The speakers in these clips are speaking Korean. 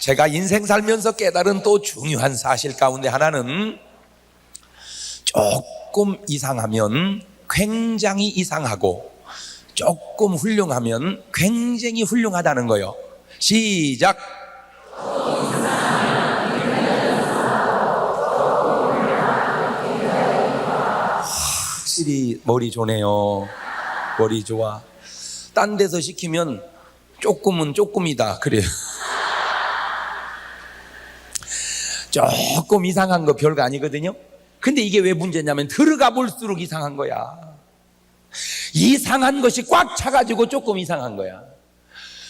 제가 인생 살면서 깨달은 또 중요한 사실 가운데 하나는 조금 이상하면 굉장히 이상하고 조금 훌륭하면 굉장히 훌륭하다는 거예요. 시작. 확실히 머리 좋네요. 머리 좋아. 딴 데서 시키면 조금은 조금이다 그래요. 조금 이상한 거 별거 아니거든요. 근데 이게 왜 문제냐면 들어가 볼수록 이상한 거야. 이상한 것이 꽉 차가지고 조금 이상한 거야.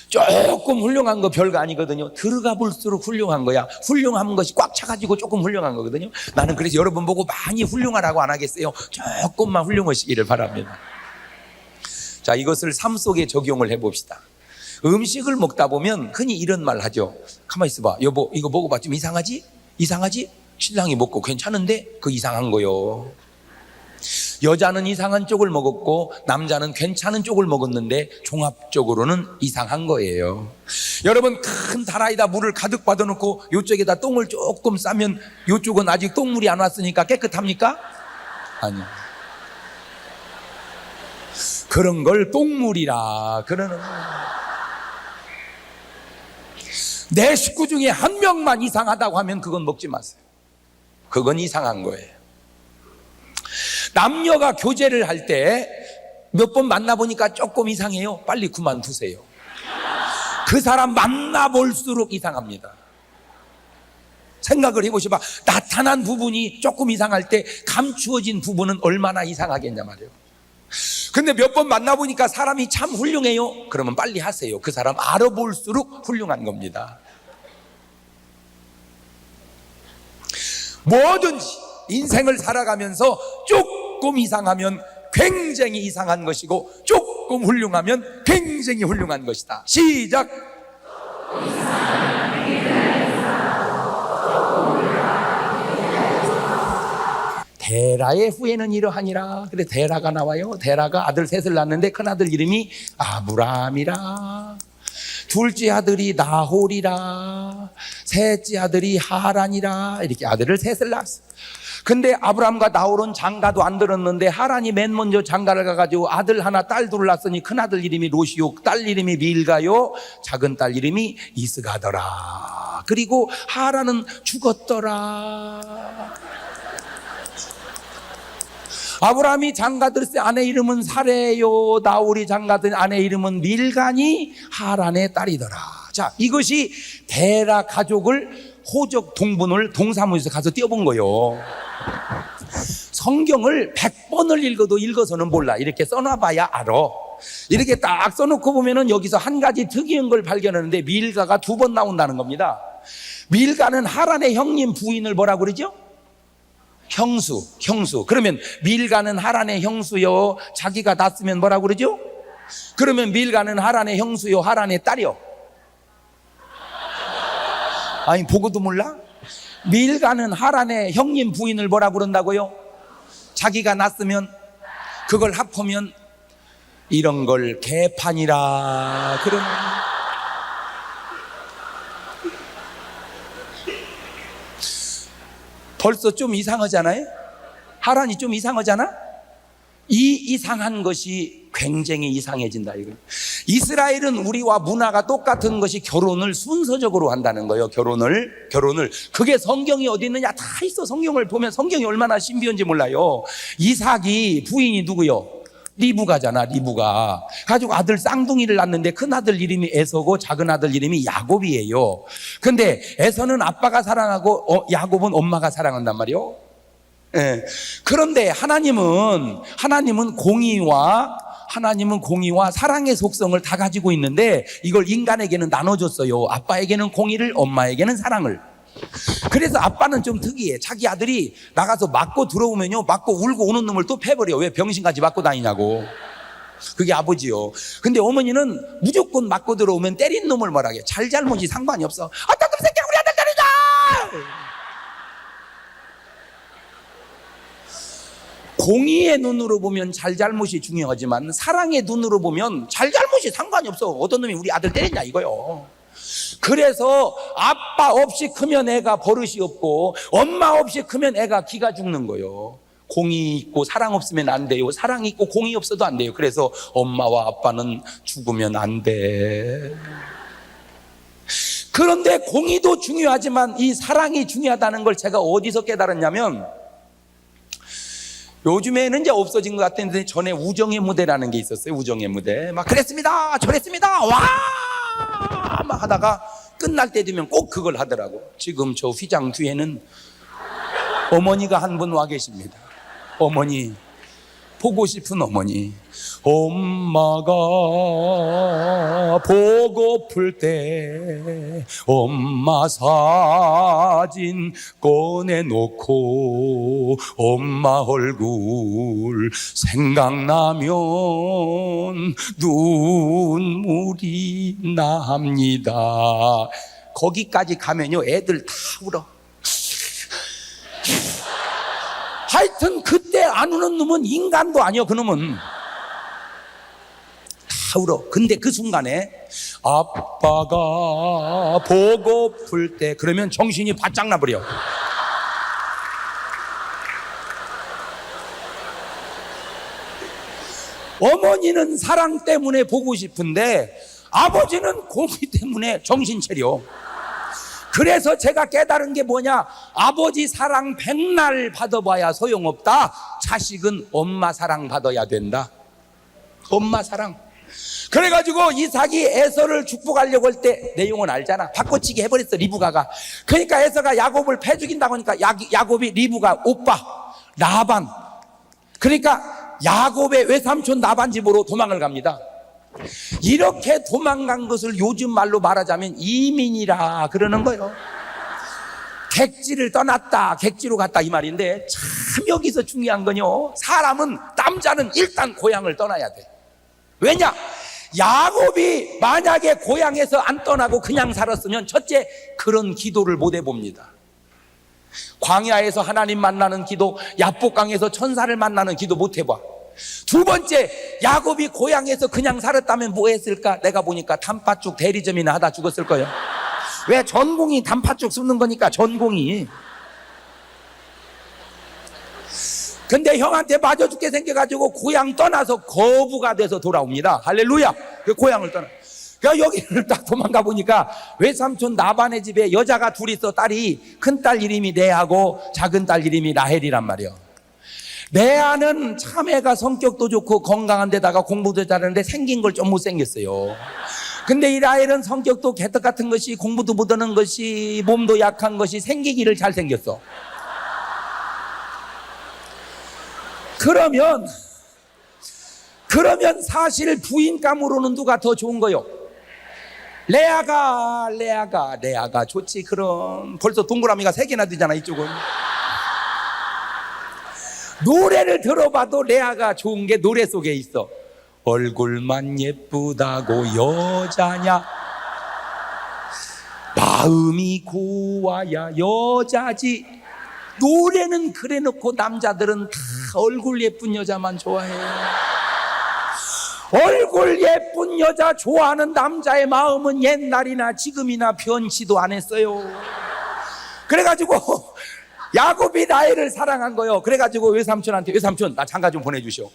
조금 훌륭한 거 별거 아니거든요. 들어가 볼수록 훌륭한 거야. 훌륭한 것이 꽉 차가지고 조금 훌륭한 거거든요. 나는 그래서 여러분 보고 많이 훌륭하라고 안 하겠어요. 조금만 훌륭하시기를 바랍니다. 자, 이것을 삶 속에 적용을 해봅시다. 음식을 먹다 보면 흔히 이런 말 하죠. 가만히 있어봐. 여보, 이거 먹어봐. 좀 이상하지? 이상하지? 신랑이 먹고 괜찮은데 그 이상한 거요. 여자는 이상한 쪽을 먹었고 남자는 괜찮은 쪽을 먹었는데 종합적으로는 이상한 거예요. 여러분, 큰 다라이다 물을 가득 받아놓고 이쪽에다 똥을 조금 싸면 이쪽은 아직 똥물이 안 왔으니까 깨끗합니까? 아니요. 그런 걸 똥물이라 그러는 거예요. 내 식구 중에 한 명만 이상하다고 하면 그건 먹지 마세요. 그건 이상한 거예요. 남녀가 교제를 할 때 몇 번 만나보니까 조금 이상해요. 빨리 그만두세요. 그 사람 만나볼수록 이상합니다. 생각을 해보셔봐. 나타난 부분이 조금 이상할 때 감추어진 부분은 얼마나 이상하겠냐 말이에요. 근데 몇 번 만나보니까 사람이 참 훌륭해요. 그러면 빨리 하세요. 그 사람 알아볼수록 훌륭한 겁니다. 뭐든지 인생을 살아가면서 조금 이상하면 굉장히 이상한 것이고 조금 훌륭하면 굉장히 훌륭한 것이다. 시작. 데라의 후예는 이러하니라. 그래, 데라가 나와요. 데라가 아들 셋을 낳았는데 큰아들 이름이 아브람이라, 둘째 아들이 나홀이라, 셋째 아들이 하란이라. 이렇게 아들을 셋을 낳았어. 근데 아브람과 나홀은 장가도 안 들었는데 하란이 맨 먼저 장가를 가가지고 아들 하나 딸 둘을 낳았으니 큰아들 이름이 롯이요, 딸 이름이 밀가요, 작은 딸 이름이 이스가더라. 그리고 하란은 죽었더라. 아브라함이 장가들세 아내 이름은 사레요, 나홀이 장가든 아내 이름은 밀가니 하란의 딸이더라. 자, 이것이 데라 가족을 호적 동분을 동사무소에서 가서 띄워본 거예요. 성경을 100번을 읽어도 읽어서는 몰라. 이렇게 써놔봐야 알아. 이렇게 딱 써놓고 보면은 여기서 한 가지 특이한 걸 발견하는데 밀가가 2번 나온다는 겁니다. 밀가는 하란의 형님 부인을 뭐라고 그러죠? 형수. 그러면 밀가는 하란의 형수요, 자기가 낳았으면 뭐라고 그러죠? 그러면 밀가는 하란의 형수요, 하란의 딸이요. 아니, 보고도 몰라? 밀가는 하란의 형님 부인을 뭐라고 그런다고요? 자기가 낳았으면, 그걸 합하면 이런 걸 개판이라 그러는. 벌써 좀 이상하잖아요? 하란이 좀 이상하잖아? 이 이상한 것이 굉장히 이상해진다 이거예요. 이스라엘은 우리와 문화가 똑같은 것이 결혼을 순서적으로 한다는 거예요. 결혼을. 그게 성경이 어디 있느냐? 다 있어. 성경을 보면 성경이 얼마나 신비한지 몰라요. 이삭이 부인이 누구요? 리브가잖아. 리브가 가지고 아들 쌍둥이를 낳는데 큰 아들 이름이 에서고 작은 아들 이름이 야곱이에요. 근데 에서는 아빠가 사랑하고 야곱은 엄마가 사랑한단 말이요. 예. 그런데 하나님은 공의와 사랑의 속성을 다 가지고 있는데 이걸 인간에게는 나눠줬어요. 아빠에게는 공의를, 엄마에게는 사랑을. 그래서 아빠는 좀 특이해. 자기 아들이 나가서 맞고 들어오면요, 맞고 울고 우는 놈을 또 패버려. 왜 병신같이 맞고 다니냐고. 그게 아버지요. 근데 어머니는 무조건 맞고 들어오면 때린 놈을 뭐라게. 잘잘못이 상관이 없어. 어떤 놈 새끼야, 우리 아들 때리자. 공의의 눈으로 보면 잘잘못이 중요하지만 사랑의 눈으로 보면 잘잘못이 상관이 없어. 어떤 놈이 우리 아들 때렸냐 이거요. 그래서 아빠 없이 크면 애가 버릇이 없고 엄마 없이 크면 애가 기가 죽는 거예요. 공이 있고 사랑 없으면 안 돼요. 사랑이 있고 공이 없어도 안 돼요. 그래서 엄마와 아빠는 죽으면 안 돼. 그런데 공의도 중요하지만 이 사랑이 중요하다는 걸 제가 어디서 깨달았냐면, 요즘에는 이제 없어진 것 같은데 전에 우정의 무대라는 게 있었어요. 우정의 무대. 막 그랬습니다, 저랬습니다, 와! 막 하다가 끝날 때 되면 꼭 그걸 하더라고. 지금 저 휘장 뒤에는 어머니가 한 분 와 계십니다. 어머니, 보고 싶은 어머니. 엄마가 보고플 때 엄마 사진 꺼내놓고 엄마 얼굴 생각나면 눈물이 납니다. 거기까지 가면요 애들 다 울어. 하여튼 그때 안 우는 놈은 인간도 아니요. 그놈은 다 울어. 근데 그 순간에 아빠가 보고플 때 그러면 정신이 바짝 나버려. 어머니는 사랑 때문에 보고 싶은데 아버지는 공의 때문에 정신 차려. 그래서 제가 깨달은 게 뭐냐, 아버지 사랑 백날 받아봐야 소용없다. 자식은 엄마 사랑 받아야 된다. 엄마 사랑. 그래가지고 이삭이 에서를 축복하려고 할 때 내용은 알잖아. 바꿔치기 해버렸어 리브가가. 그러니까 에서가 야곱을 패 죽인다고 하니까 야곱이 리브가 오빠 라반, 그러니까 야곱의 외삼촌 라반 집으로 도망을 갑니다. 이렇게 도망간 것을 요즘 말로 말하자면 이민이라 그러는 거예요. 객지를 떠났다, 객지로 갔다 이 말인데, 참 여기서 중요한 건요, 사람은, 남자는 일단 고향을 떠나야 돼. 왜냐? 야곱이 만약에 고향에서 안 떠나고 그냥 살았으면 첫째, 그런 기도를 못 해봅니다. 광야에서 하나님 만나는 기도, 야복강에서 천사를 만나는 기도 못 해봐. 두 번째, 야곱이 고향에서 그냥 살았다면 뭐 했을까? 내가 보니까 단팥죽 대리점이나 하다 죽었을 거예요. 왜? 전공이 단팥죽 씹는 거니까, 전공이. 근데 형한테 맞아 죽게 생겨가지고 고향 떠나서 거부가 돼서 돌아옵니다. 할렐루야. 그 고향을 떠나. 그러니까 여기를 딱 도망가 보니까 외삼촌 나반의 집에 여자가 둘이 있어. 딸이, 큰딸 이름이 레아고 작은딸 이름이 라헬이란 말이에요. 레아는 참 애가 성격도 좋고 건강한 데다가 공부도 잘하는데 생긴 걸 좀 못생겼어요. 근데 이 라헬은 성격도 개떡 같은 것이, 공부도 못하는 것이, 몸도 약한 것이, 생기기를 잘생겼어. 그러면 사실 부인감으로는 누가 더 좋은 거요? 레아가 좋지. 그럼 벌써 동그라미가 3개나 되잖아 이쪽은. 노래를 들어봐도 레아가 좋은 게 노래 속에 있어. 얼굴만 예쁘다고 여자냐, 마음이 고와야 여자지. 노래는 그래 놓고 남자들은 다 얼굴 예쁜 여자만 좋아해요. 얼굴 예쁜 여자 좋아하는 남자의 마음은 옛날이나 지금이나 변치도 안 했어요. 그래가지고 야곱이 라헬을 사랑한 거예요. 그래가지고 외삼촌한테, 외삼촌 나 장가 좀 보내주시오.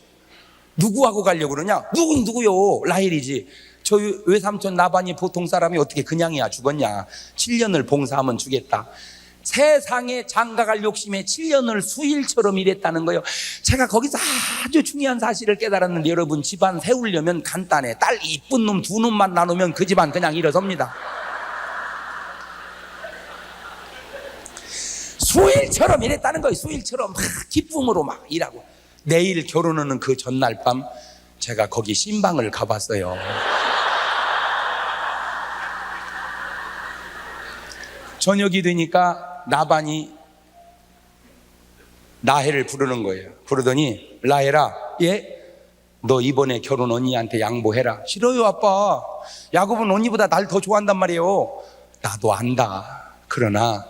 누구하고 가려고 그러냐? 누구요? 라헬이지. 저 외삼촌 나반이 보통 사람이 어떻게 그냥이야 죽었냐. 7년을 봉사하면 주겠다. 세상에 장가갈 욕심에 7년을 수일처럼 일했다는 거예요. 제가 거기서 아주 중요한 사실을 깨달았는데, 여러분, 집안 세우려면 간단해. 딸 이쁜 놈 2놈만 나누면 그 집안 그냥 일어섭니다. 수일처럼 일했다는 거예요. 수일처럼 막 기쁨으로 막 일하고. 내일 결혼하는 그 전날 밤 제가 거기 신방을 가봤어요. 저녁이 되니까 나반이 라헬을 부르는 거예요. 부르더니, 라헬아, 예? 너 이번에 결혼 언니한테 양보해라. 싫어요 아빠. 야곱은 언니보다 날 더 좋아한단 말이에요. 나도 안다. 그러나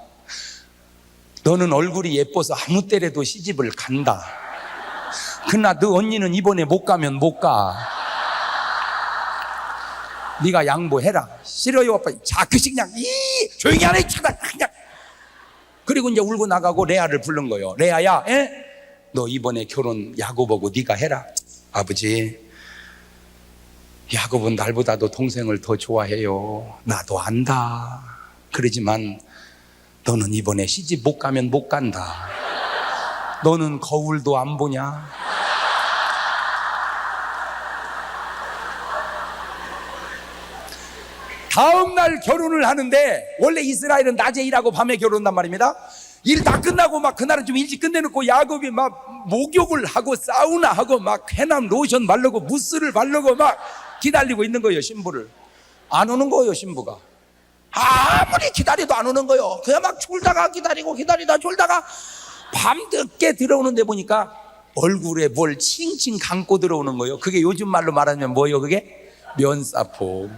너는 얼굴이 예뻐서 아무 때라도 시집을 간다. 그러나 너 언니는 이번에 못 가면 못 가. 네가 양보해라. 싫어요 아빠. 자크씩 그냥 조용히 하네 차다 그냥. 그리고 이제 울고 나가고 레아를 부른 거예요. 레아야, 너 이번에 결혼 야곱하고 네가 해라. 아버지, 야곱은 날보다도 동생을 더 좋아해요. 나도 안다. 그러지만 너는 이번에 시집 못 가면 못 간다. 너는 거울도 안 보냐? 다음 날 결혼을 하는데, 원래 이스라엘은 낮에 일하고 밤에 결혼한단 말입니다. 일 다 끝나고 막 그날은 좀 일찍 끝내놓고 야곱이 막 목욕을 하고 사우나 하고 막 해남 로션 바르고 무스를 바르고 막 기다리고 있는 거예요. 신부를. 안 오는 거예요. 신부가 아무리 기다려도 안 오는 거예요. 그냥 막 졸다가 기다리고 기다리다 졸다가 밤늦게 들어오는데 보니까 얼굴에 뭘 칭칭 감고 들어오는 거예요. 그게 요즘 말로 말하면 뭐예요? 그게 면사포.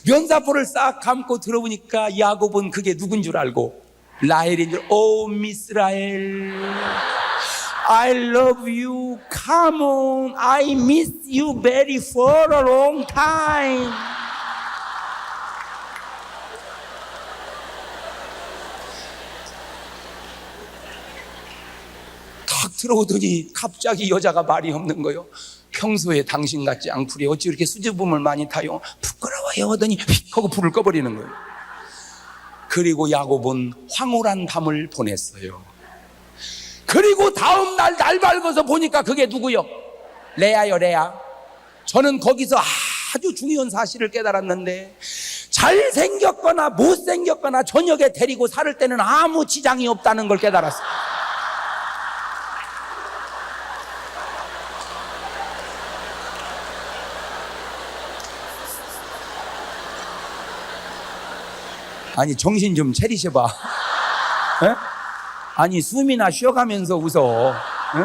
면사포를 싹 감고 들어오니까 야곱은 그게 누군 줄 알고 라헬인 줄. 오 미스라엘, I love you. Come on, I miss you very for a long time. 탁 들어오더니 갑자기 여자가 말이 없는 거예요. 평소에 당신 같지 않구려. 어찌 이렇게 수줍음을 많이 타요? 부끄러워요 하더니 휙 하고 불을 꺼버리는 거예요. 그리고 야곱은 황홀한 밤을 보냈어요. 그리고 다음 날 밝아서 보니까 그게 누구요? 레아요. 레아. 저는 거기서 아주 중요한 사실을 깨달았는데, 잘생겼거나 못생겼거나 저녁에 데리고 살을 때는 아무 지장이 없다는 걸 깨달았어요. 아니 정신 좀 차리셔봐. 에? 아니 숨이나 쉬어가면서 웃어. 에?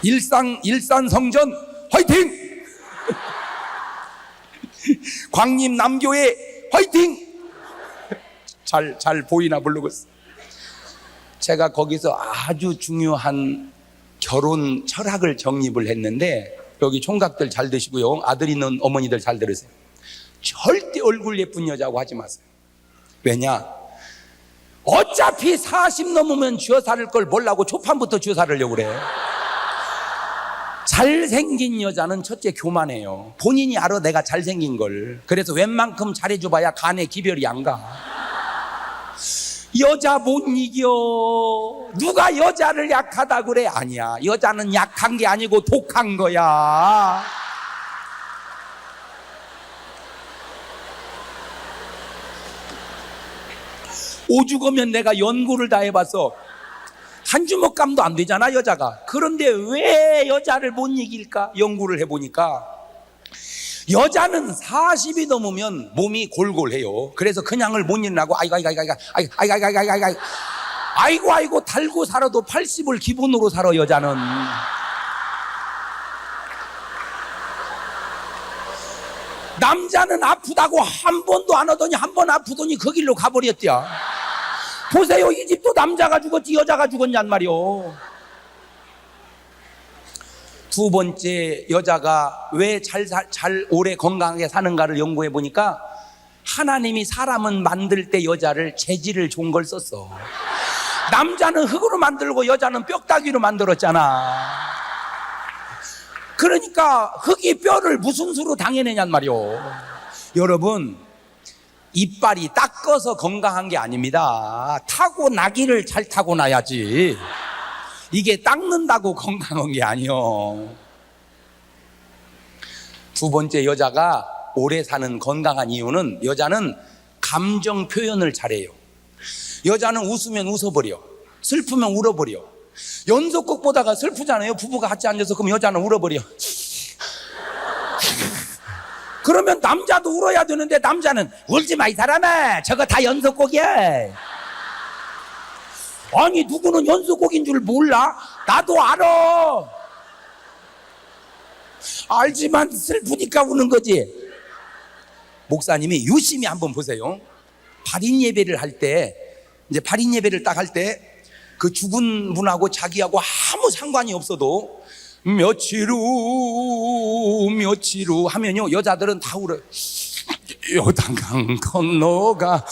일산 성전 화이팅! 광림 남교회 화이팅! 잘 보이나 모르고 있어. 제가 거기서 아주 중요한 결혼 철학을 정립을 했는데, 여기 총각들 잘 드시고요, 아들 있는 어머니들 잘 들으세요. 절대 얼굴 예쁜 여자고 하지 마세요. 왜냐? 어차피 40 넘으면 쥐어 살을 걸 몰라고 초판부터 쥐어 살으려고 그래. 잘생긴 여자는 첫째 교만해요. 본인이 알아 내가 잘생긴 걸. 그래서 웬만큼 잘해줘봐야 간에 기별이 안 가. 여자 못 이겨. 누가 여자를 약하다 그래? 아니야, 여자는 약한 게 아니고 독한 거야. 오죽하면 내가 연구를 다 해봤어. 한 주먹감도 안 되잖아 여자가. 그런데 왜 여자를 못 이길까? 연구를 해보니까 여자는 40이 넘으면 몸이 골골해요. 그래서 그냥을 못 일나고 아이고 달고 살아도 80을 기본으로 살아 여자는. 남자는 아프다고 한 번도 안 하더니 한 번 아프더니 그 길로 가버렸대요. 보세요, 이 집도 남자가 죽었지 여자가 죽었냔 말이요. 두 번째, 여자가 왜 잘 오래 건강하게 사는가를 연구해 보니까 하나님이 사람은 만들 때 여자를 재질을 좋은 걸 썼어. 남자는 흙으로 만들고 여자는 뼈다귀로 만들었잖아. 그러니까 흙이 뼈를 무슨 수로 당해내냔 말이오. 여러분, 이빨이 닦아서 건강한 게 아닙니다. 타고나기를 잘 타고나야지. 이게 닦는다고 건강한 게 아니요. 두 번째, 여자가 오래 사는 건강한 이유는 여자는 감정 표현을 잘해요. 여자는 웃으면 웃어버려, 슬프면 울어버려. 연속곡 보다가 슬프잖아요. 부부가 같이 앉아서. 그럼 여자는 울어버려. 그러면 남자도 울어야 되는데 남자는 울지 마 이 사람아, 저거 다 연속곡이야. 아니 누구는 연속곡인 줄 몰라? 나도 알아. 알지만 슬프니까 우는 거지. 목사님이 유심히 한번 보세요. 발인 예배를 할 때, 이제 발인 예배를 딱 할 때 그 죽은 분하고 자기하고 아무 상관이 없어도 며칠 후 하면요 여자들은 다 울어요. 요단강 건너가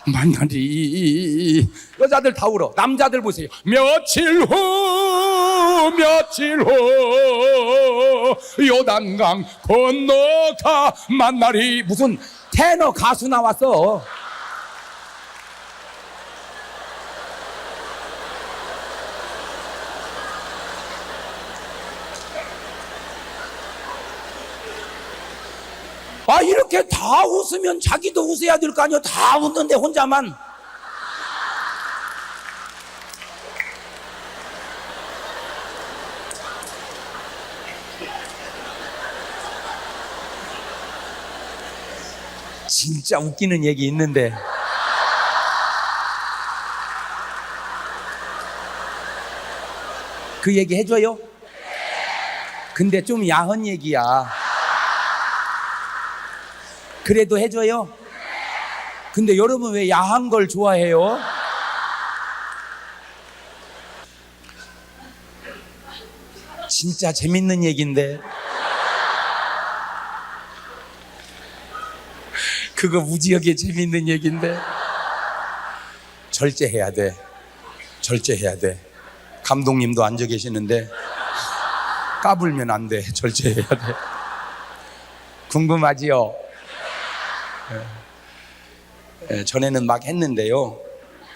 만나리. 여자들 다 울어. 남자들 보세요. 며칠 후 요단강 건너가 만나리. 무슨 테너 가수 나왔어. 아, 이렇게 다 웃으면 자기도 웃어야 될 거 아니야. 다 웃는데 혼자만. 진짜 웃기는 얘기 있는데 그 얘기 해줘요? 근데 좀 야한 얘기야. 그래도 해줘요? 근데 여러분 왜 야한 걸 좋아해요? 진짜 재밌는 얘기인데 그거 무지하게 재밌는 얘기인데 절제해야 돼. 절제해야 돼. 감독님도 앉아 계시는데 까불면 안 돼. 절제해야 돼. 궁금하지요? 전에는 막 했는데요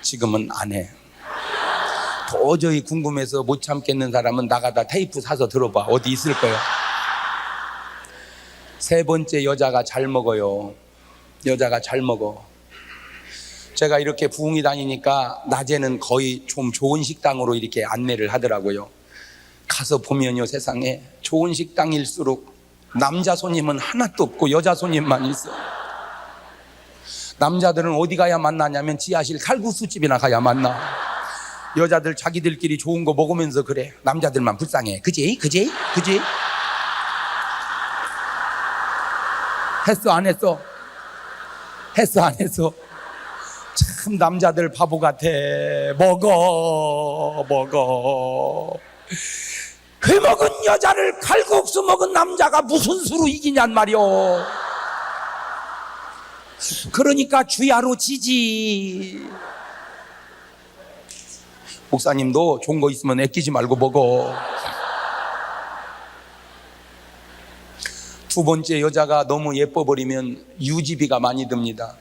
지금은 안 해. 도저히 궁금해서 못 참겠는 사람은 나가다 테이프 사서 들어봐. 어디 있을 거야. 세 번째, 여자가 잘 먹어요. 여자가 잘 먹어. 제가 이렇게 부흥이 다니니까 낮에는 거의 좀 좋은 식당으로 이렇게 안내를 하더라고요. 가서 보면요 세상에 좋은 식당일수록 남자 손님은 하나도 없고 여자 손님만 있어. 남자들은 어디 가야 만나냐면 지하실 칼국수집이나 가야 만나. 여자들 자기들끼리 좋은 거 먹으면서 그래. 남자들만 불쌍해. 그지? 했어 안 했어? 했어 안 했어? 참 남자들 바보 같아. 먹어. 회 먹은 여자를 칼국수 먹은 남자가 무슨 수로 이기냔 말이오. 그러니까 주야로 지지. 목사님도 좋은 거 있으면 아끼지 말고 먹어. 두 번째, 여자가 너무 예뻐버리면 유지비가 많이 듭니다.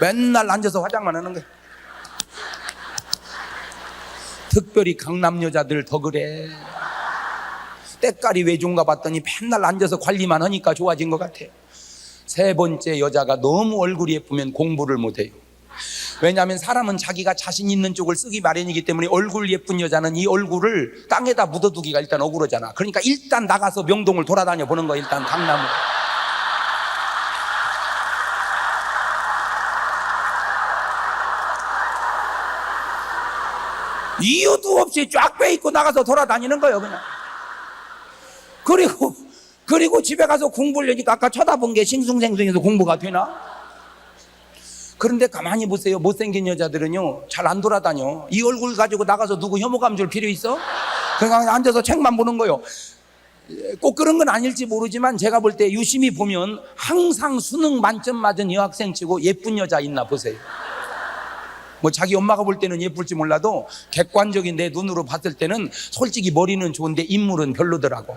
맨날 앉아서 화장만 하는 거야. 특별히 강남 여자들 더 그래. 때깔이 왜 좋은가 봤더니 맨날 앉아서 관리만 하니까 좋아진 것 같아. 세 번째, 여자가 너무 얼굴이 예쁘면 공부를 못해요. 왜냐하면 사람은 자기가 자신 있는 쪽을 쓰기 마련이기 때문에 얼굴 예쁜 여자는 이 얼굴을 땅에다 묻어두기가 일단 억울하잖아. 그러니까 일단 나가서 명동을 돌아다녀 보는 거야. 일단 강남을. 이유도 없이 쫙 빼입고 나가서 돌아다니는 거예요 그냥. 그리고 집에 가서 공부를 하니까 아까 쳐다본 게 싱숭생숭해서 공부가 되나? 그런데 가만히 보세요. 못생긴 여자들은요 잘 안 돌아다녀. 이 얼굴 가지고 나가서 누구 혐오감 줄 필요 있어? 그냥 앉아서 책만 보는 거예요. 꼭 그런 건 아닐지 모르지만 제가 볼 때 유심히 보면 항상 수능 만점 맞은 여학생 치고 예쁜 여자 있나 보세요. 뭐 자기 엄마가 볼 때는 예쁠지 몰라도 객관적인 내 눈으로 봤을 때는 솔직히 머리는 좋은데 인물은 별로더라고.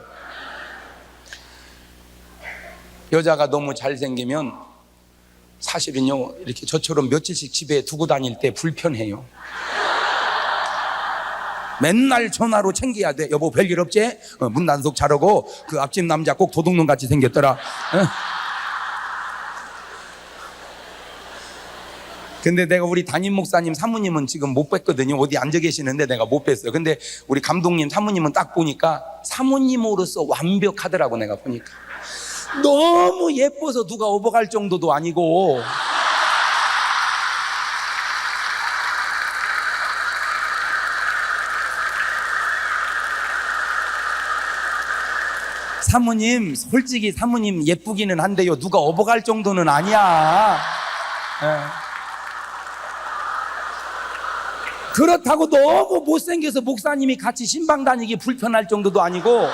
여자가 너무 잘생기면 사실은요 이렇게 저처럼 며칠씩 집에 두고 다닐 때 불편해요. 맨날 전화로 챙겨야 돼. 여보 별일 없지? 문단속 잘하고 그 앞집 남자 꼭 도둑놈 같이 생겼더라. 근데 내가 우리 담임 목사님 사모님은 지금 못 뵀거든요. 어디 앉아 계시는데 내가 못 뵀어요. 근데 우리 감독님 사모님은 딱 보니까 사모님으로서 완벽하더라고. 내가 보니까 너무 예뻐서 누가 업어갈 정도도 아니고 사모님 솔직히 사모님 예쁘기는 한데요 누가 업어갈 정도는 아니야. 그렇다고 너무 못생겨서 목사님이 같이 신방 다니기 불편할 정도도 아니고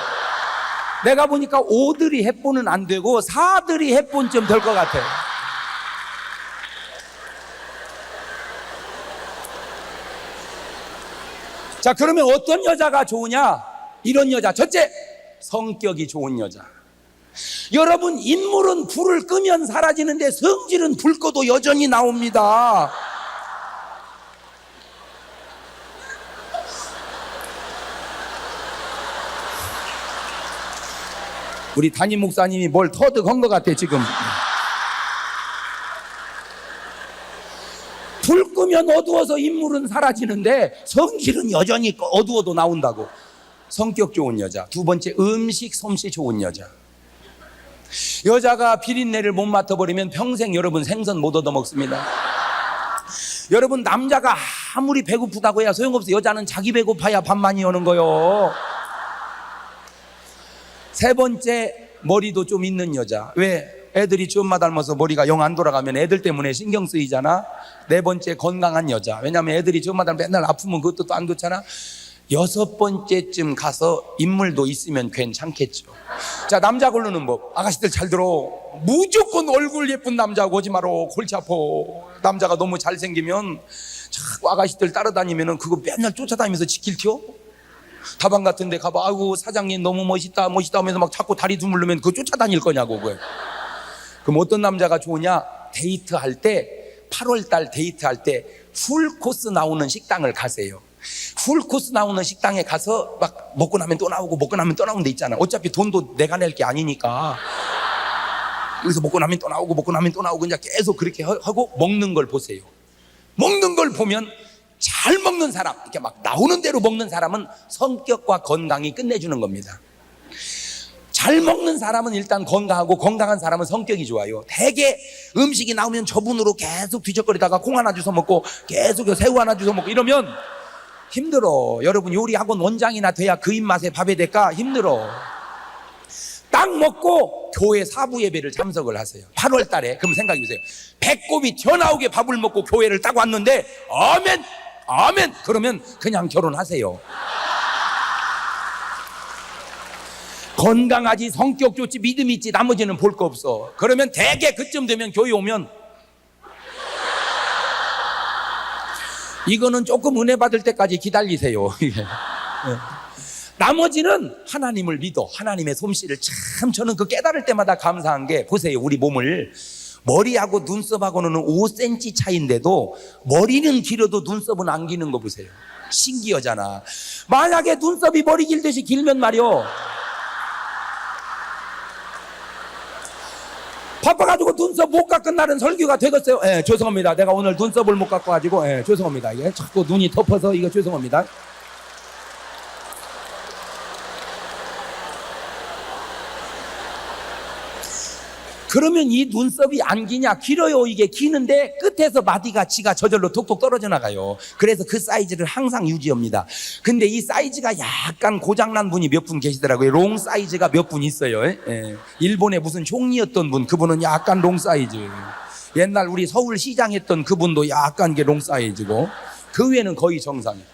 내가 보니까 오드리 헵본은 안 되고 사드리 헵본쯤 될 것 같아. 자, 그러면 어떤 여자가 좋으냐? 이런 여자. 첫째, 성격이 좋은 여자. 여러분, 인물은 불을 끄면 사라지는데 성질은 불 꺼도 여전히 나옵니다. 우리 담임 목사님이 뭘 터득한 것 같아 지금. 불 끄면 어두워서 인물은 사라지는데 성질은 여전히 어두워도 나온다고. 성격 좋은 여자. 두 번째, 음식 솜씨 좋은 여자. 여자가 비린내를 못 맡아버리면 평생 여러분 생선 못 얻어먹습니다. 여러분, 남자가 아무리 배고프다고 해야 소용없어요. 여자는 자기 배고파야 밥 많이 오는 거요. 세 번째, 머리도 좀 있는 여자. 왜? 애들이 지 엄마 닮아서 머리가 영 안 돌아가면 애들 때문에 신경 쓰이잖아. 네 번째, 건강한 여자. 왜냐면 애들이 지 엄마 닮아서 맨날 아프면 그것도 또 안 좋잖아. 여섯 번째쯤 가서 인물도 있으면 괜찮겠죠. 자, 남자 고르는 법. 아가씨들 잘 들어. 무조건 얼굴 예쁜 남자고 오지 마라. 골치 아파. 남자가 너무 잘생기면 자꾸 아가씨들 따라다니면은 그거 맨날 쫓아다니면서 지킬 튀어. 다방 같은 데 가봐. 아이고 사장님 너무 멋있다 멋있다 하면서 막 자꾸 다리 두물르면 그거 쫓아다닐 거냐고. 그거. 그럼 어떤 남자가 좋으냐? 데이트할 때, 8월달 데이트할 때 풀코스 나오는 식당을 가세요. 풀코스 나오는 식당에 가서 막 먹고 나면 또 나오고 먹고 나면 또 나오는 데 있잖아. 어차피 돈도 내가 낼 게 아니니까. 그래서 먹고 나면 또 나오고 먹고 나면 또 나오고 그냥 계속 그렇게 하고 먹는 걸 보세요. 먹는 걸 보면 잘 먹는 사람, 이렇게 막 나오는 대로 먹는 사람은 성격과 건강이 끝내주는 겁니다. 잘 먹는 사람은 일단 건강하고 건강한 사람은 성격이 좋아요. 대개 음식이 나오면 저분으로 계속 뒤적거리다가 콩 하나 주워 먹고 계속 새우 하나 주워 먹고 이러면 힘들어. 여러분, 요리학원 원장이나 돼야 그 입맛에 밥에 될까? 힘들어. 딱 먹고 교회 사부 예배를 참석을 하세요. 8월 달에. 그럼 생각해 보세요. 배꼽이 튀어나오게 밥을 먹고 교회를 딱 왔는데 아멘 아멘 그러면 그냥 결혼하세요. 건강하지, 성격 좋지, 믿음 있지, 나머지는 볼 거 없어. 그러면 대개 그쯤 되면 교회 오면 이거는 조금 은혜 받을 때까지 기다리세요. 나머지는 하나님을 믿어. 하나님의 솜씨를 참 저는 그 깨달을 때마다 감사한 게, 보세요, 우리 몸을 머리하고 눈썹하고는 5cm 차이인데도 머리는 길어도 눈썹은 안 기는 거 보세요. 신기하잖아. 만약에 눈썹이 머리 길듯이 길면 말이요, 바빠가지고 눈썹 못 깎은 날은 설교가 되겠어요? 예, 죄송합니다. 내가 오늘 눈썹을 못 깎아가지고, 예, 죄송합니다. 이게 자꾸 눈이 덮어서 이거 죄송합니다. 그러면 이 눈썹이 안 기냐? 길어요. 이게 기는데 끝에서 마디가 지가 저절로 톡톡 떨어져 나가요. 그래서 그 사이즈를 항상 유지합니다. 근데 이 사이즈가 약간 고장난 분이 몇 분 계시더라고요. 롱 사이즈가 몇 분 있어요. 예. 일본에 무슨 총리였던 분, 그분은 약간 롱 사이즈. 옛날 우리 서울시장 했던 그분도 약간 게 롱 사이즈고, 그 위에는 거의 정상이에요.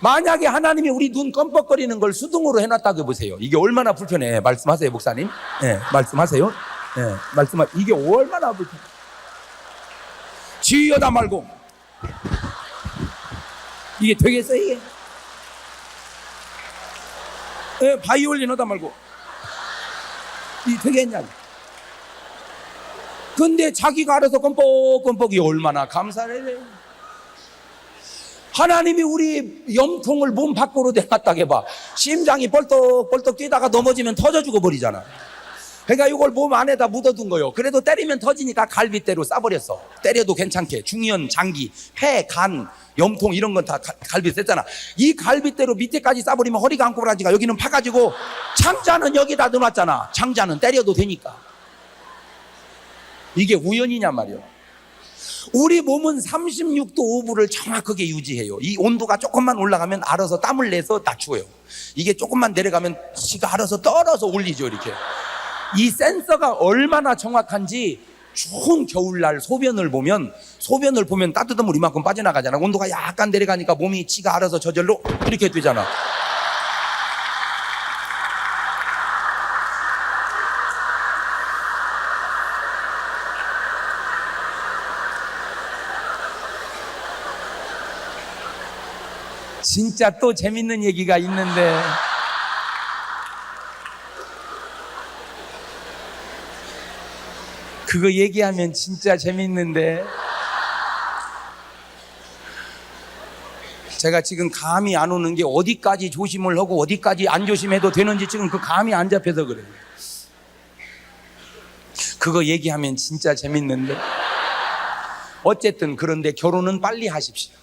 만약에 하나님이 우리 눈 껌뻑거리는 걸 수동으로 해놨다고 보세요. 이게 얼마나 불편해. 말씀하세요, 목사님. 예, 말씀하세요. 예, 이게 얼마나 불편해. 지휘하다 말고 이게 되겠어 이게? 예, 바이올린 하다 말고 이게 되겠냐고. 근데 자기가 알아서 껌뻑껌뻑이 얼마나 감사해. 하나님이 우리 염통을 몸 밖으로 내놨다 해봐. 심장이 벌떡벌떡 뛰다가 넘어지면 터져 죽어버리잖아. 그러니까 이걸 몸 안에다 묻어둔 거예요. 그래도 때리면 터지니까 갈빗대로 싸버렸어. 때려도 괜찮게. 중이염, 장기, 폐, 간, 염통 이런 건 다 갈빗 셌잖아. 이 갈빗대로 밑에까지 싸버리면 허리가 안 꼬부라지가 여기는 파가지고, 창자는 여기다 넣어놨잖아. 창자는 때려도 되니까. 이게 우연이냔 말이야. 우리 몸은 36도 5분을 정확하게 유지해요. 이 온도가 조금만 올라가면 알아서 땀을 내서 낮추어요. 이게 조금만 내려가면 지가 알아서 떨어서 올리죠. 이렇게. 이 센서가 얼마나 정확한지 추운 겨울날 소변을 보면 따뜻한 물 이만큼 빠져나가잖아. 온도가 약간 내려가니까 몸이 지가 알아서 저절로 이렇게 되잖아. 진짜 또 재밌는 얘기가 있는데, 그거 얘기하면 진짜 재밌는데, 제가 지금 감이 안 오는 게 어디까지 조심을 하고 어디까지 안 조심해도 되는지 지금 그 감이 안 잡혀서 그래요. 그거 얘기하면 진짜 재밌는데, 어쨌든 그런데 결혼은 빨리 하십시오.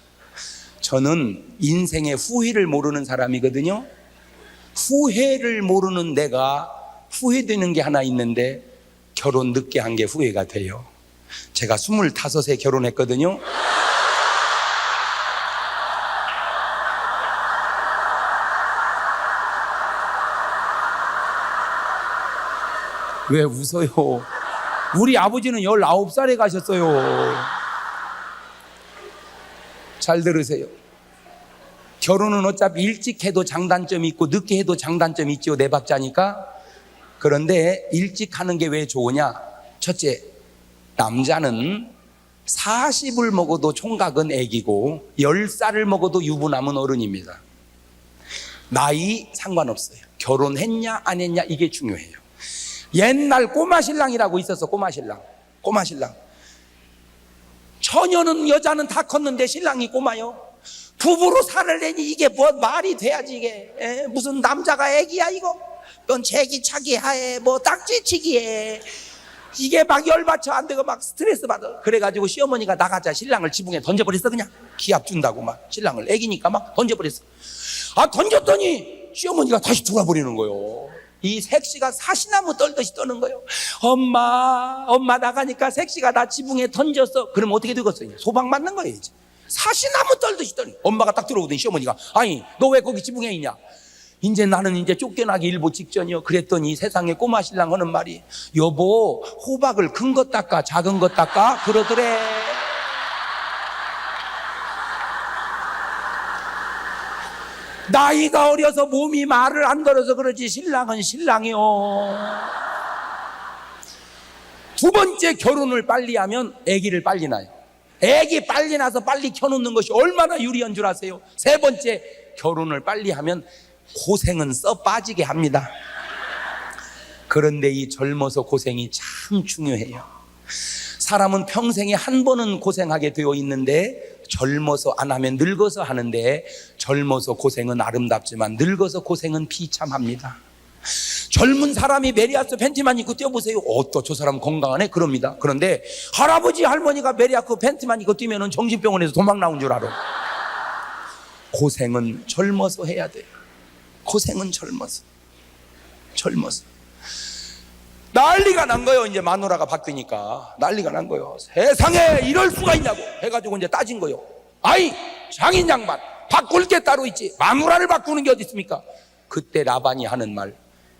저는 인생의 후회를 모르는 사람이거든요. 후회를 모르는 내가 후회되는 게 하나 있는데, 결혼 늦게 한 게 후회가 돼요. 제가 25에 결혼했거든요. 왜 웃어요? 우리 아버지는 19살에 가셨어요. 잘 들으세요. 결혼은 어차피 일찍 해도 장단점이 있고 늦게 해도 장단점이 있죠. 네 박자니까. 그런데 일찍 하는 게 왜 좋으냐? 첫째, 남자는 40을 먹어도 총각은 애기고 10살을 먹어도 유부남은 어른입니다. 나이 상관없어요. 결혼했냐 안 했냐 이게 중요해요. 옛날 꼬마 신랑이라고 있었어. 꼬마 신랑. 처녀는 여자는 다 컸는데 신랑이 꼬마요. 부부로 살을 내니 이게 뭐 말이 돼야지 이게. 무슨 남자가 애기야 이거. 넌 제기차기 하에 뭐 딱지치기 해. 이게 막 열받쳐 안 되고 막 스트레스 받아. 그래가지고 시어머니가 나가자 신랑을 지붕에 던져버렸어. 그냥 기합 준다고 막 신랑을 애기니까 막 던져버렸어. 던졌더니 시어머니가 다시 돌아버리는 거예요. 이 색시가 사시나무 떨듯이 떠는 거예요. 엄마 나가니까 색시가 나 지붕에 던졌어. 그럼 어떻게 되겠어요? 소방 맞는 거예요 이제. 사시나무 떨듯이 떠는. 엄마가 딱 들어오더니 시어머니가 아니 너 왜 거기 지붕에 있냐. 이제 나는 이제 쫓겨나기 일보 직전이요. 그랬더니 세상에 꼬마 신랑 하는 말이 여보 호박을 큰 것 닦아 작은 것 닦아 그러더래. 나이가 어려서 몸이 말을 안 걸어서 그러지 신랑은 신랑이요. 두 번째, 결혼을 빨리 하면 아기를 빨리 낳아요. 아기 빨리 낳아서 빨리 켜놓는 것이 얼마나 유리한 줄 아세요? 세 번째, 결혼을 빨리 하면 고생은 써 빠지게 합니다. 그런데 이 젊어서 고생이 참 중요해요. 사람은 평생에 한 번은 고생하게 되어 있는데 젊어서 안 하면 늙어서 하는데, 젊어서 고생은 아름답지만 늙어서 고생은 비참합니다. 젊은 사람이 메리아스 팬티만 입고 뛰어보세요. 또 저 사람 건강하네 그럽니다. 그런데 할아버지 할머니가 메리아스 팬티만 입고 뛰면 정신병원에서 도망 나온 줄 알아. 고생은 젊어서 해야 돼요. 고생은 젊어서. 난리가 난 거예요. 이제 마누라가 바뀌니까 난리가 난 거예요. 세상에 이럴 수가 있냐고 해가지고 이제 따진 거예요. 아이 장인 양반, 바꿀 게 따로 있지 마누라를 바꾸는 게 어디 있습니까? 그때 라반이 하는 말,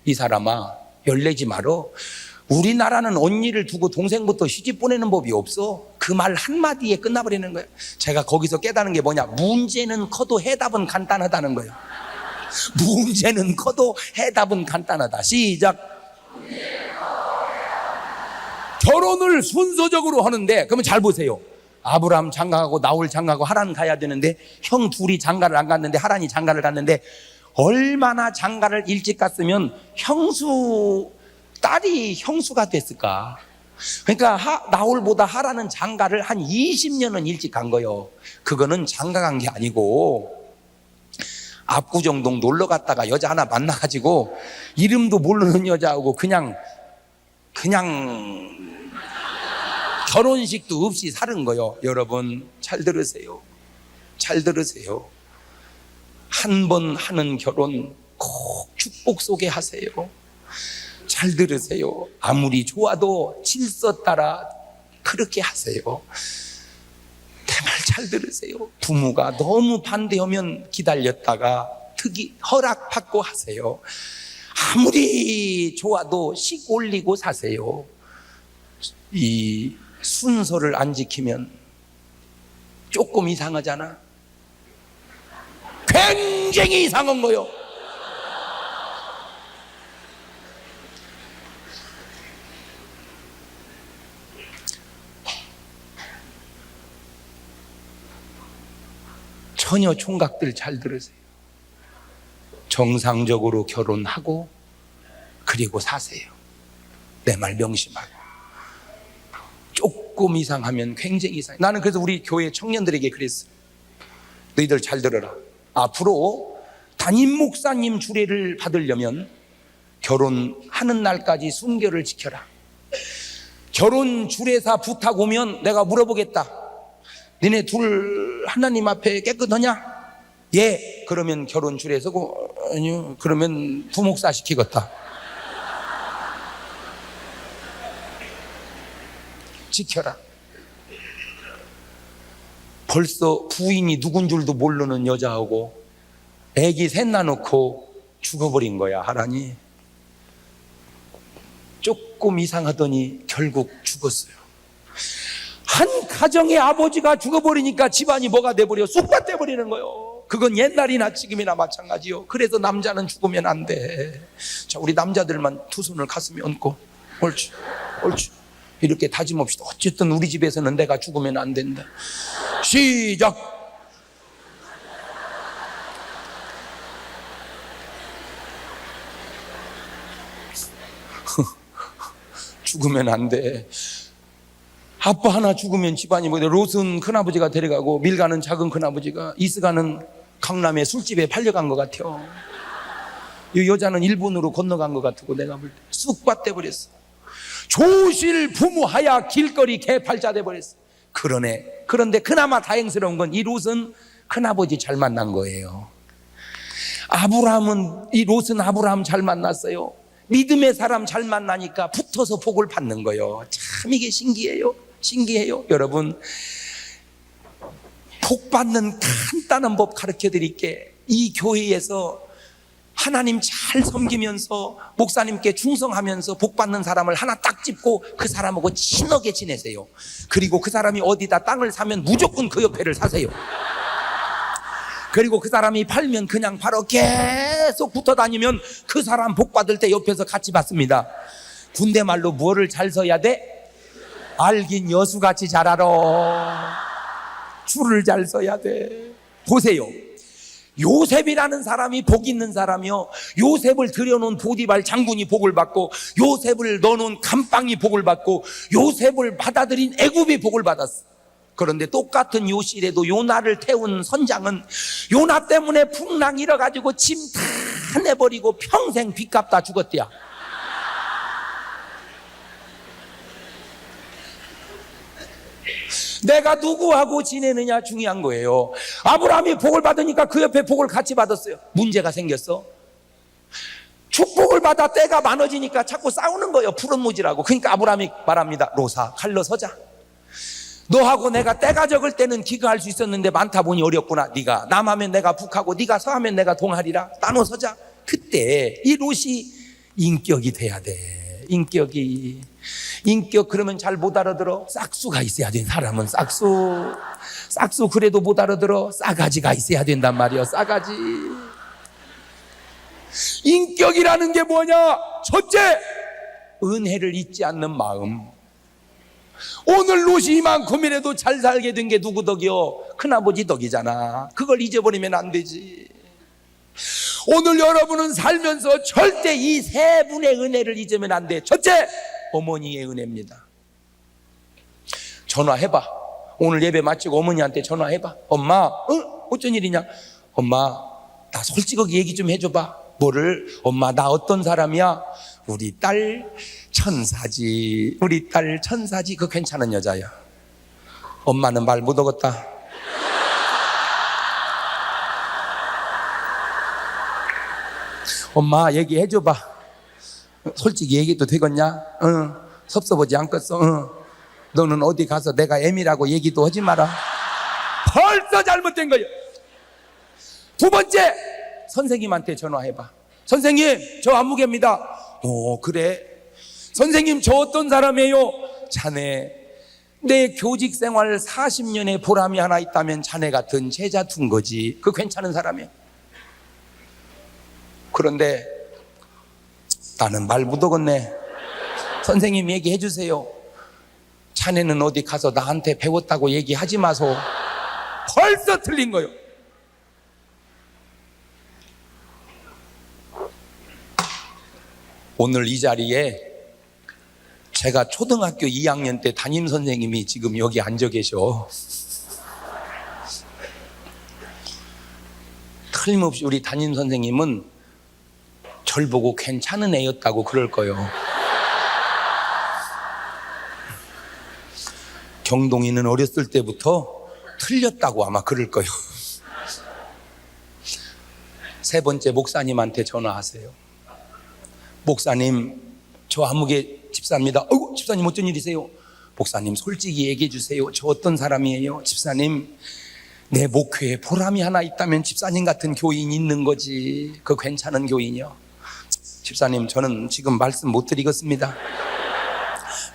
이 사람아 열내지 말어. 우리나라는 언니를 두고 동생부터 시집 보내는 법이 없어. 그 말 한마디에 끝나버리는 거예요. 제가 거기서 깨달은 게 뭐냐, 문제는 커도 해답은 간단하다는 거예요. 문제는 커도 해답은 간단하다. 시작. 결혼을 순서적으로 하는데, 그러면 잘 보세요. 아브라함 장가가고 나홀 장가가고 하란 가야 되는데, 형 둘이 장가를 안 갔는데 하란이 장가를 갔는데, 얼마나 장가를 일찍 갔으면 딸이 형수가 됐을까? 그러니까 나홀보다 하란은 장가를 한 20년은 일찍 간 거예요. 그거는 장가 간 게 아니고 압구정동 놀러 갔다가 여자 하나 만나가지고 이름도 모르는 여자하고 그냥 결혼식도 없이 사는 거예요. 여러분 잘 들으세요. 한 번 하는 결혼 꼭 축복 속에 하세요. 잘 들으세요. 아무리 좋아도 질서 따라 그렇게 하세요. 내 말 잘 들으세요. 부모가 너무 반대하면 기다렸다가 특히 허락받고 하세요. 아무리 좋아도 식 올리고 사세요. 이 순서를 안 지키면 조금 이상하잖아. 굉장히 이상한 거요. 처녀 총각들 잘 들으세요. 정상적으로 결혼하고 그리고 사세요. 내 말 명심하고. 조금 이상하면 굉장히 이상해. 나는 그래서 우리 교회 청년들에게 그랬어요. 너희들 잘 들어라. 앞으로 담임 목사님 주례를 받으려면 결혼하는 날까지 순결을 지켜라. 결혼 주례사 부탁 오면 내가 물어보겠다. 너네 둘 하나님 앞에 깨끗하냐? 예. 그러면 결혼 주례 서고 아니요. 그러면 부목사 시키겠다. 지켜라. 벌써 부인이 누군 줄도 모르는 여자하고 애기 셋 낳아놓고 죽어버린 거야, 하라니. 조금 이상하더니 결국 죽었어요. 한 가정의 아버지가 죽어버리니까 집안이 뭐가 돼버려? 쑥밭 돼버리는 거예요. 그건 옛날이나 지금이나 마찬가지요. 그래서 남자는 죽으면 안 돼. 자, 우리 남자들만 두 손을 가슴에 얹고 옳지, 옳지. 이렇게 다짐합시다. 어쨌든 우리 집에서는 내가 죽으면 안 된다. 시작. 죽으면 안 돼. 아빠 하나 죽으면 집안이 뭐 돼. 롯은 큰아버지가 데려가고 밀가는 작은 큰아버지가, 이스가는 강남의 술집에 팔려간 것 같아요. 이 여자는 일본으로 건너간 것 같고 내가 볼 때 쑥밭 돼버렸어. 조실 부무하야 길거리 개팔자 돼버렸어. 그런데 그나마 다행스러운 건 이 롯은 큰아버지 잘 만난 거예요. 이 롯은 아브라함 잘 만났어요. 믿음의 사람 잘 만나니까 붙어서 복을 받는 거예요. 참 이게 신기해요. 여러분, 복 받는 간단한 법 가르쳐 드릴게. 이 교회에서 하나님 잘 섬기면서 목사님께 충성하면서 복 받는 사람을 하나 딱 짚고 그 사람하고 친하게 지내세요. 그리고 그 사람이 어디다 땅을 사면 무조건 그 옆에를 사세요. 그리고 그 사람이 팔면 그냥 바로 계속 붙어 다니면 그 사람 복 받을 때 옆에서 같이 받습니다. 군대 말로 뭐를 잘 서야 돼? 알긴 여수같이 잘 알아. 줄을 잘 서야 돼. 보세요. 요셉이라는 사람이 복 있는 사람이요. 요셉을 들여놓은 보디발 장군이 복을 받고, 요셉을 넣어놓은 감방이 복을 받고, 요셉을 받아들인 애굽이 복을 받았어. 그런데 똑같은 요실에도 요나를 태운 선장은 요나 때문에 풍랑 일어가지고 짐 다 내버리고 평생 빚 갚다 죽었대야. 내가 누구하고 지내느냐 중요한 거예요. 아브라함이 복을 받으니까 그 옆에 복을 같이 받았어요. 문제가 생겼어. 축복을 받아 때가 많아지니까 자꾸 싸우는 거예요. 푸른 무지라고. 그러니까 아브라함이 말합니다. 로사, 갈러 서자. 너하고 내가 때가 적을 때는 기거할 수 있었는데 많다 보니 어렵구나. 네가 남하면 내가 북하고 네가 서하면 내가 동하리라. 나눠 서자. 그때 이 롯이 인격이 돼야 돼. 인격. 그러면 잘 못 알아들어. 싹수가 있어야 돼. 사람은 싹수 그래도 못 알아들어. 싸가지가 있어야 된단 말이야. 싸가지. 인격이라는 게 뭐냐? 첫째, 은혜를 잊지 않는 마음. 오늘 롯이 이만큼이라도 잘 살게 된 게 누구 덕이요? 큰아버지 덕이잖아. 그걸 잊어버리면 안 되지. 오늘 여러분은 살면서 절대 이 세 분의 은혜를 잊으면 안 돼. 첫째, 어머니의 은혜입니다. 전화해봐. 오늘 예배 마치고 어머니한테 전화해봐. 엄마, 어쩐 일이냐? 엄마, 나 솔직하게 얘기 좀 해줘봐. 뭐를? 엄마, 나 어떤 사람이야? 우리 딸 천사지. 그거 괜찮은 여자야. 엄마는 말 못 얻었다. 엄마, 얘기해줘봐. 솔직히 얘기도 되겠냐? 섭섭하지 않겠어? 너는 어디 가서 내가 애미라고 얘기도 하지 마라. 벌써 잘못된 거야. 두 번째, 선생님한테 전화해봐. 선생님, 저 안무개입니다. 그래? 선생님, 저 어떤 사람이에요? 자네, 내 교직 생활 40년의 보람이 하나 있다면 자네 같은 제자 둔 거지. 그 괜찮은 사람이야. 그런데 나는 말 못 얻었네. 선생님 얘기해 주세요. 자네는 어디 가서 나한테 배웠다고 얘기하지 마소. 벌써 틀린 거요. 오늘 이 자리에 제가 초등학교 2학년 때 담임 선생님이 지금 여기 앉아 계셔. 틀림없이 우리 담임 선생님은 절 보고 괜찮은 애였다고 그럴 거예요. 경동이는 어렸을 때부터 틀렸다고 아마 그럴 거예요. 세 번째, 목사님한테 전화하세요. 목사님, 저 아무개 집사입니다. 어이구, 집사님 어쩐 일이세요? 목사님, 솔직히 얘기해 주세요. 저 어떤 사람이에요? 집사님, 내 목회에 보람이 하나 있다면 집사님 같은 교인이 있는 거지. 그 괜찮은 교인이요. 집사님, 저는 지금 말씀 못 드리겠습니다.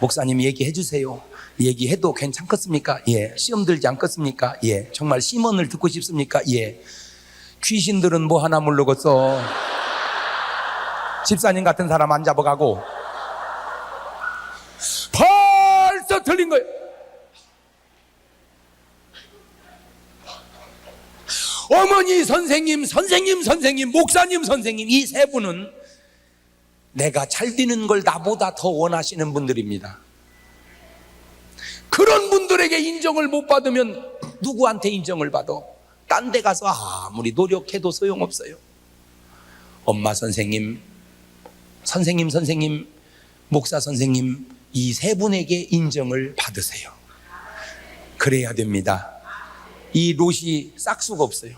목사님, 얘기해 주세요. 얘기해도 괜찮겠습니까? 예. 시험 들지 않겠습니까? 예. 정말 심언을 듣고 싶습니까? 예. 귀신들은 뭐 하나 모르겠어. 집사님 같은 사람 안 잡아가고 벌써 틀린 거예요. 어머니 선생님, 선생님, 목사님 선생님, 이 세 분은 내가 잘 되는 걸 나보다 더 원하시는 분들입니다. 그런 분들에게 인정을 못 받으면 누구한테 인정을 받아? 딴 데 가서 아무리 노력해도 소용없어요. 엄마 선생님, 선생님, 목사 선생님, 이 세 분에게 인정을 받으세요. 그래야 됩니다. 이 롯이 싹수가 없어요.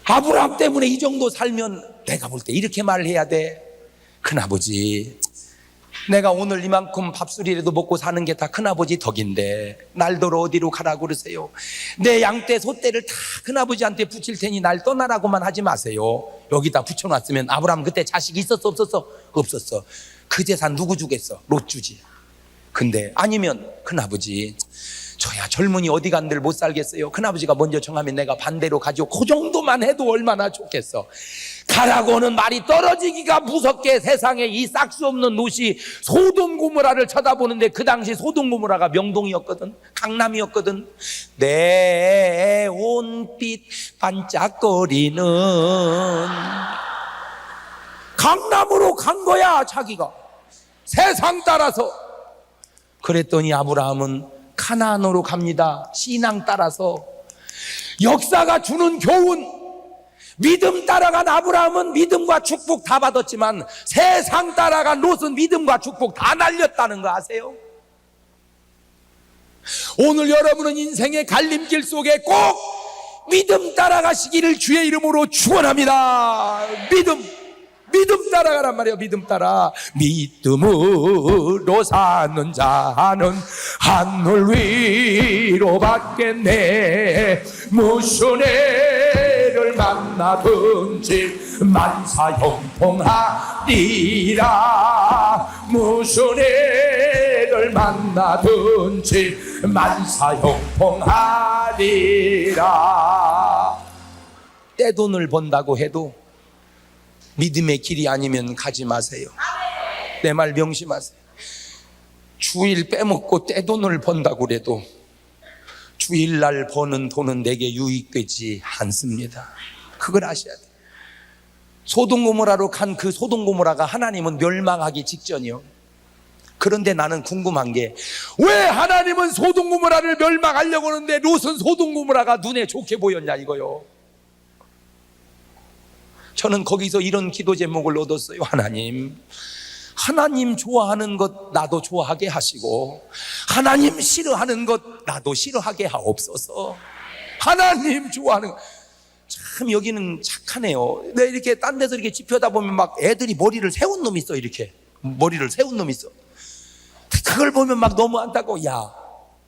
아브라함 때문에 이 정도 살면 내가 볼 때 이렇게 말을 해야 돼. 큰아버지, 내가 오늘 이만큼 밥술이라도 먹고 사는 게 다 큰아버지 덕인데 날더러 어디로 가라고 그러세요? 내 양떼 소떼를 다 큰아버지한테 붙일 테니 날 떠나라고만 하지 마세요. 여기다 붙여놨으면 아브라함 그때 자식이 있었어 없었어? 없었어. 그 재산 누구 주겠어? 롯 주지. 근데 아니면 큰아버지, 저야 젊은이 어디 간들 못 살겠어요. 큰아버지가 먼저 정하면 내가 반대로 가죠. 그 정도만 해도 얼마나 좋겠어. 가라고는 말이 떨어지기가 무섭게 세상에 이 싹수 없는 롯이 소돔 고모라를 쳐다보는데 그 당시 소돔 고모라가 명동이었거든. 강남이었거든. 내 온빛 반짝거리는 강남으로 간 거야, 자기가. 세상 따라서. 그랬더니 아브라함은 가나안으로 갑니다. 신앙 따라서. 역사가 주는 교훈, 믿음 따라간 아브라함은 믿음과 축복 다 받았지만 세상 따라간 롯은 믿음과 축복 다 날렸다는 거 아세요? 오늘 여러분은 인생의 갈림길 속에 꼭 믿음 따라가시기를 주의 이름으로 축원합니다. 믿음 따라가란 말이에요. 믿음 따라. 믿음으로 사는 자는 하늘 위로 받겠네. 무슨 애를 만나든지 만사형통하리라. 무슨 애를 만나든지 만사형통하리라. 떼돈을 번다고 해도 믿음의 길이 아니면 가지 마세요. 내 말 명심하세요. 주일 빼먹고 떼돈을 번다고 그래도 주일날 버는 돈은 내게 유익되지 않습니다. 그걸 아셔야 돼요. 소돔 고모라로 간 그 소돔 고모라가 하나님은 멸망하기 직전이요. 그런데 나는 궁금한 게 왜 하나님은 소돔 고모라를 멸망하려고 하는데 롯은 소돔 고모라가 눈에 좋게 보였냐 이거요. 저는 거기서 이런 기도 제목을 얻었어요. 하나님 좋아하는 것 나도 좋아하게 하시고 하나님 싫어하는 것 나도 싫어하게 하옵소서. 하나님 좋아하는 것. 참 여기는 착하네요. 내 이렇게 딴 데서 이렇게 집혀다 보면 막 애들이 머리를 세운 놈이 있어. 이렇게 머리를 세운 놈이 있어. 그걸 보면 막 너무 안타까워. 야,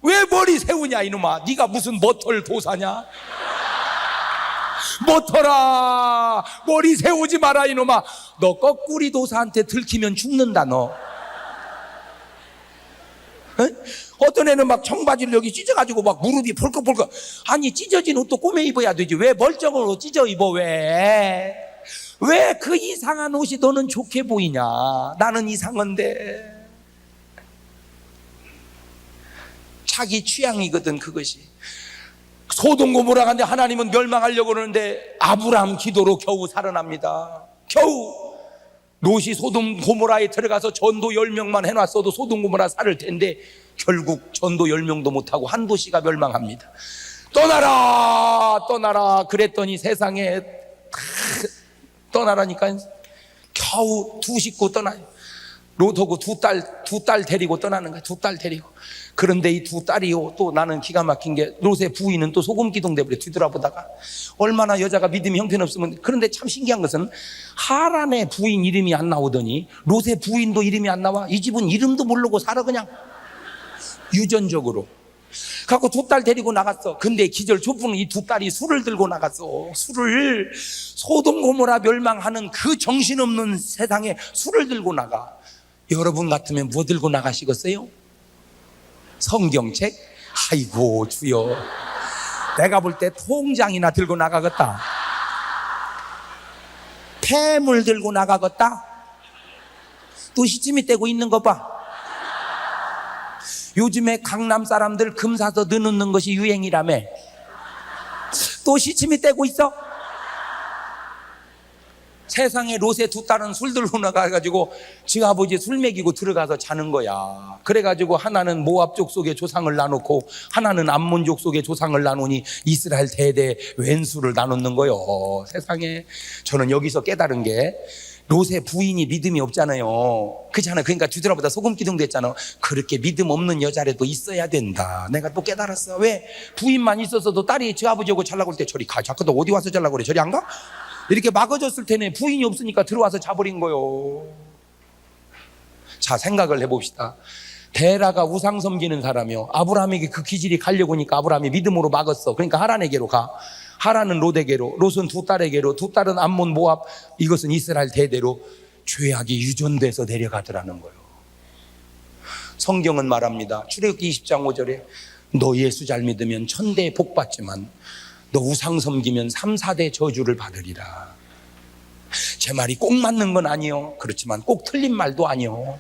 왜 머리 세우냐 이놈아. 네가 무슨 머털 도사냐? 못터라 머리 세우지 마라 이놈아. 너 거꾸리 도사한테 들키면 죽는다 너. 에? 어떤 애는 막 청바지를 여기 찢어가지고 막 무릎이 펄컥펄컥. 아니 찢어진 옷도 꼬매 입어야 되지 왜 멀쩡한 옷 찢어 입어. 왜 그 이상한 옷이 너는 좋게 보이냐. 나는 이상한데. 자기 취향이거든 그것이. 소돔 고모라 간데 하나님은 멸망하려고 그러는데 아브라함 기도로 겨우 살아납니다. 겨우 롯이 소돔 고모라에 들어가서 전도 10명만 해놨어도 소돔 고모라 살을 텐데 결국 전도 10명도 못하고 한 도시가 멸망합니다. 떠나라 떠나라 그랬더니 세상에 떠나라니까 겨우 두 식구 떠나요. 롯하고 두 딸 데리고 떠나는 거야. 두 딸 데리고. 그런데 이 두 딸이요, 또 나는 기가 막힌 게 롯의 부인은 또 소금기둥 돼버려. 뒤돌아보다가 얼마나 여자가 믿음이 형편없으면. 그런데 참 신기한 것은 하란의 부인 이름이 안 나오더니 롯의 부인도 이름이 안 나와. 이 집은 이름도 모르고 살아 그냥 유전적으로. 갖고 두 딸 데리고 나갔어. 근데 기절 좁은 이 두 딸이 술을 들고 나갔어. 술을, 소돔 고모라 멸망하는 그 정신없는 세상에 술을 들고 나가. 여러분 같으면 뭐 들고 나가시겠어요? 성경책? 아이고 주여, 내가 볼 때 통장이나 들고 나가겠다. 폐물 들고 나가겠다. 또 시침이 떼고 있는 거 봐. 요즘에 강남 사람들 금 사서 넣는 것이 유행이라며. 또 시침이 떼고 있어. 세상에 롯의 두 딸은 술 들고 나가가지고 지 아버지 술 먹이고 들어가서 자는 거야. 그래가지고 하나는 모압 족속의 조상을 나누고 하나는 암몬 족속의 조상을 나누니 이스라엘 대대 왼수를 나누는 거요. 세상에. 저는 여기서 깨달은 게 롯의 부인이 믿음이 없잖아요. 그렇잖아요. 그러니까 뒤돌아보다 소금기둥 됐잖아. 그렇게 믿음 없는 여자라도 있어야 된다. 내가 또 깨달았어. 왜? 부인만 있었어도 딸이 지 아버지하고 잘 나올 때 저리 가. 자꾸 너 어디 와서 잘 나고 그래. 저리 안 가? 이렇게 막아줬을 테네. 부인이 없으니까 들어와서 자버린 거요. 자, 생각을 해봅시다. 데라가 우상 섬기는 사람이요, 아브라함에게 그 기질이 가려고 하니까 아브라함이 믿음으로 막았어. 그러니까 하란에게로 가. 하란은 롯에게로, 롯은 두 딸에게로, 두 딸은 암몬 모압, 이것은 이스라엘 대대로 죄악이 유전돼서 내려가더라는 거예요. 성경은 말합니다. 출애굽기 20장 5절에 너 예수 잘 믿으면 천대의 복 받지만 너 우상 섬기면 3, 4대 저주를 받으리라. 제 말이 꼭 맞는 건 아니요, 그렇지만 꼭 틀린 말도 아니요.